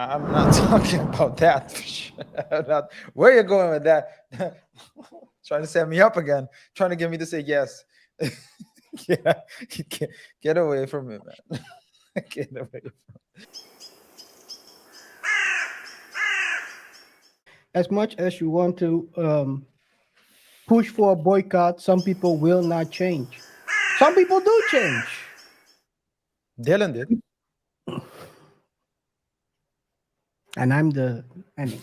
I'm not talking about that. For sure. Where you going with that? Trying to set me up again. Trying to get me to say yes. Yeah, get, get away from it, man. Get away. As much as you want to push for a boycott, some people will not change. Some people do change. Dylan did. And I'm the anyway.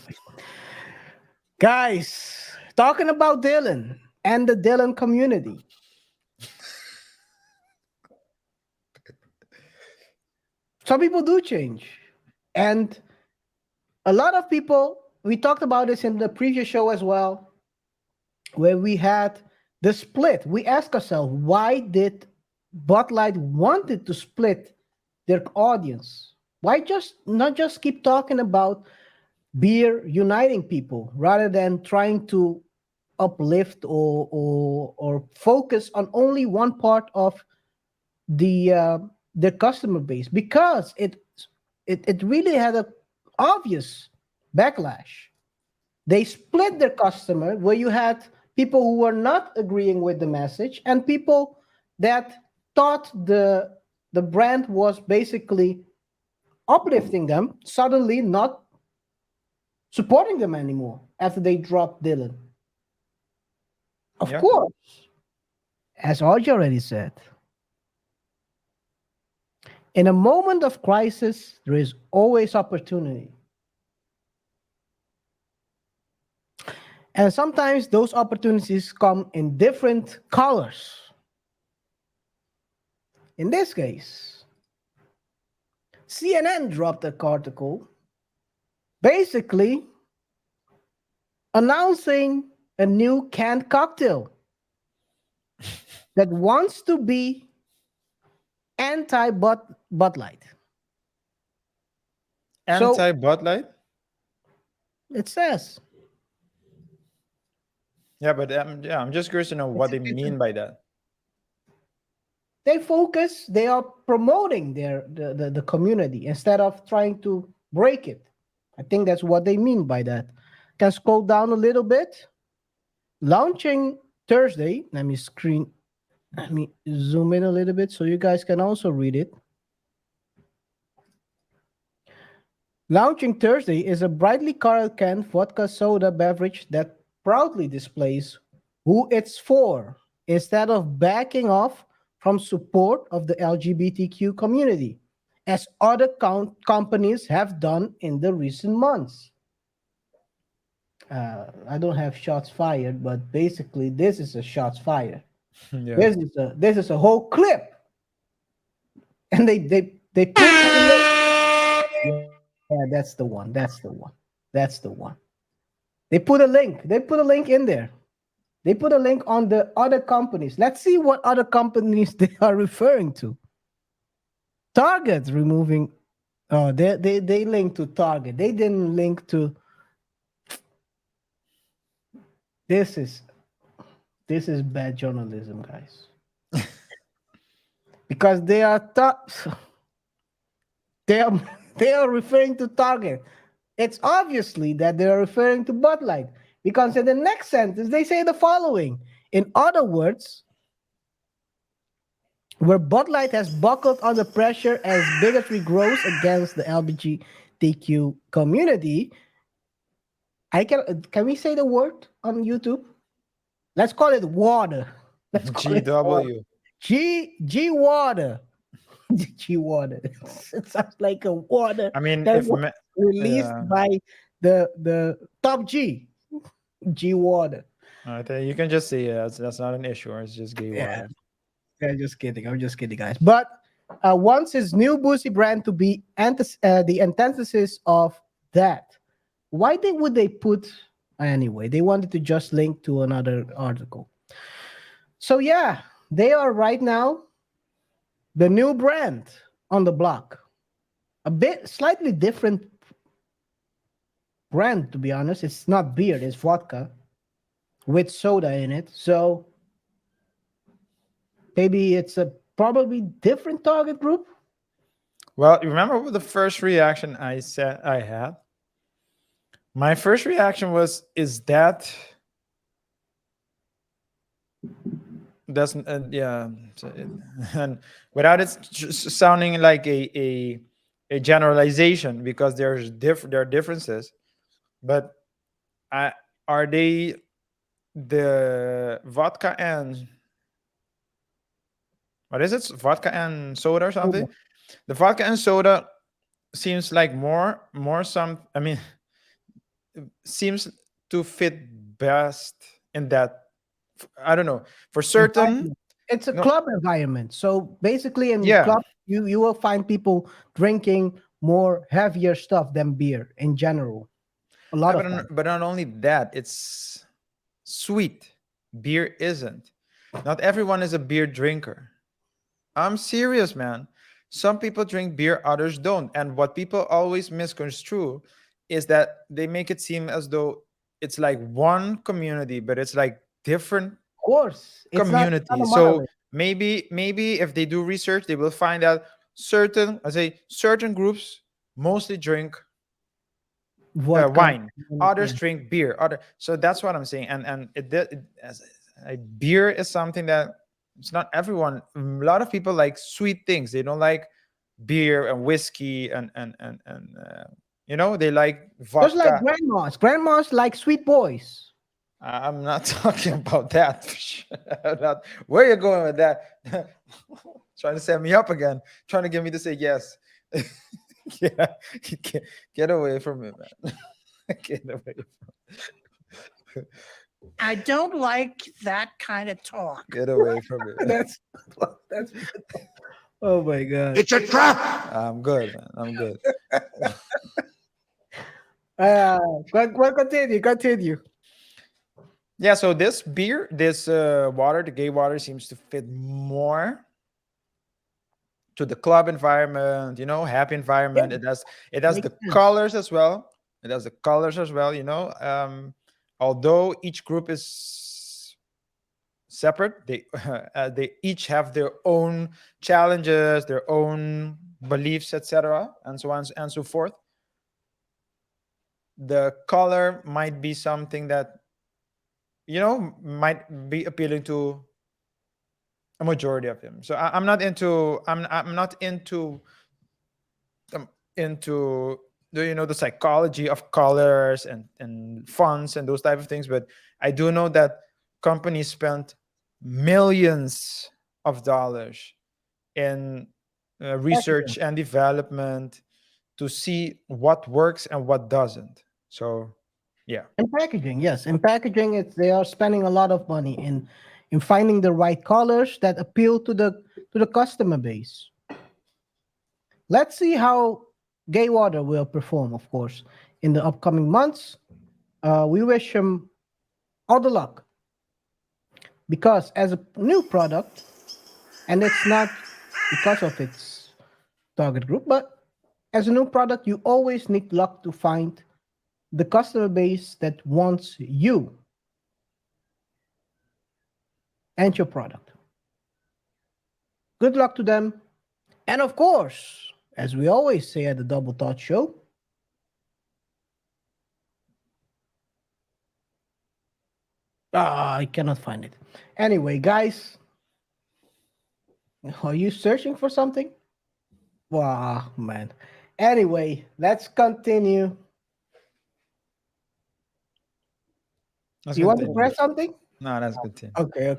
Guys, talking about Dylan and the Dylan community. Some people do change. And a lot of people, we talked about this in the previous show as well, where we had the split. We asked ourselves, why did Bud Light wanted to split their audience? Why just not just keep talking about beer uniting people rather than trying to uplift or focus on only one part of the customer base, because it really had a obvious backlash. They split their customer, where you had people who were not agreeing with the message and people that thought the brand was basically uplifting them, suddenly not supporting them anymore after they dropped Dylan. Of Yeah. course, as Arj already said, in a moment of crisis, there is always opportunity. And sometimes those opportunities come in different colors. In this case, CNN dropped an article basically announcing a new canned cocktail that wants to be anti Bud Light. So Anti Bud Light. it says Yeah, but yeah, I'm just curious to know what they it's mean by that. they are promoting the community instead of trying to break it. I think that's what they mean by that. Can scroll down a little bit. Launching Thursday. Let me zoom in a little bit so you guys can also read it. Launching Thursday is a brightly colored canned vodka soda beverage that proudly displays who it's for instead of backing off from support of the LGBTQ community, as other companies have done in the recent months. I don't have shots fired, but basically, this is a shots fired. Yeah. This is a whole clip, and they put yeah, that's the one. That's the one. That's the one. They put a link. They put a link in there. They put a link on the other companies. Let's see what other companies they are referring to. Target removing. Oh, they link to Target. They didn't link to. This is this is bad journalism, guys. Because they are they are referring to Target. It's obviously that they are referring to Bud Light, because in the next sentence they say the following. In other words, where Bud Light has buckled under pressure as bigotry grows against the LGBTQ community. I can we say the word on YouTube? Let's call it water. Let's call it water. GW. G water. G water. It sounds like a water I mean, that if was released yeah, by the top G. G water. I think you can just say that's not an issue. Or it's just gay Yeah, water. yeah, just kidding. I'm just kidding, guys. But wants his new boozy brand to be the antithesis of that. Why would they put anyway? They wanted to just link to another article. So yeah, they are right now the new brand on the block. A bit slightly different brand, to be honest. It's not beer, it's vodka with soda in it. So maybe it's a probably different target group. Well, you remember the first reaction I said I had? My first reaction was, "Is that doesn't yeah?" And without it just sounding like a generalization, because there are differences, but I are they the vodka and what is it? Vodka and soda or something? Soda. The vodka and soda seems like more some. I mean, seems to fit best in that. I don't know. For certain, Environment. It's a no, club environment. So basically, in yeah, club, you will find people drinking more heavier stuff than beer in general. A lot of time. but not only that, it's sweet. Beer isn't. Not everyone is a beer drinker. I'm serious, man. Some people drink beer, others don't. And what people always misconstrue is that they make it seem as though it's like one community, but it's like different Of course, it's not a communities. So monolith. maybe if they do research, they will find out certain groups mostly drink Vodka. wine, others Yeah. drink beer. So that's what I'm saying. And beer is something that it's not everyone. A lot of people like sweet things. They don't like beer and whiskey and they like Just like vodka. grandmas. Grandmas like sweet boys. I'm not talking about that. Where you going with that? Trying to set me up again. Trying to get me to say yes. Yeah, get away from me, man. Get away. I don't like that kind of talk. Get away from me, man. That's oh my god. It's a trap. I'm good, man. I'm good. Uh, continue. Yeah, so this beer, this water, the gay water, seems to fit more to the club environment, happy Yeah, environment. It has makes the sense. colors as well. It has the colors as well. Although each group is separate, they each have their own challenges, their own beliefs, etc., and so on and so forth. The color might be something that might be appealing to a majority of them. So I'm not into I'm not into the psychology of colors and fonts and those type of things, but I do know that companies spent millions of dollars in research Packaging. and development to see what works and what doesn't. So yeah. In packaging, yes. In packaging, they are spending a lot of money in finding the right colors that appeal to the customer base. Let's see how Gay Water will perform, of course, in the upcoming months. We wish him all the luck because as a new product, and it's not because of its target group, but as a new product, you always need luck to find the customer base that wants you and your product. Good luck to them. And of course, as we always say at the Double Thought Show, I cannot find it. Anyway, guys, are you searching for something? Wow, man. Anyway, let's continue. Let's You want to continue. press something? No, let's continue. Okay.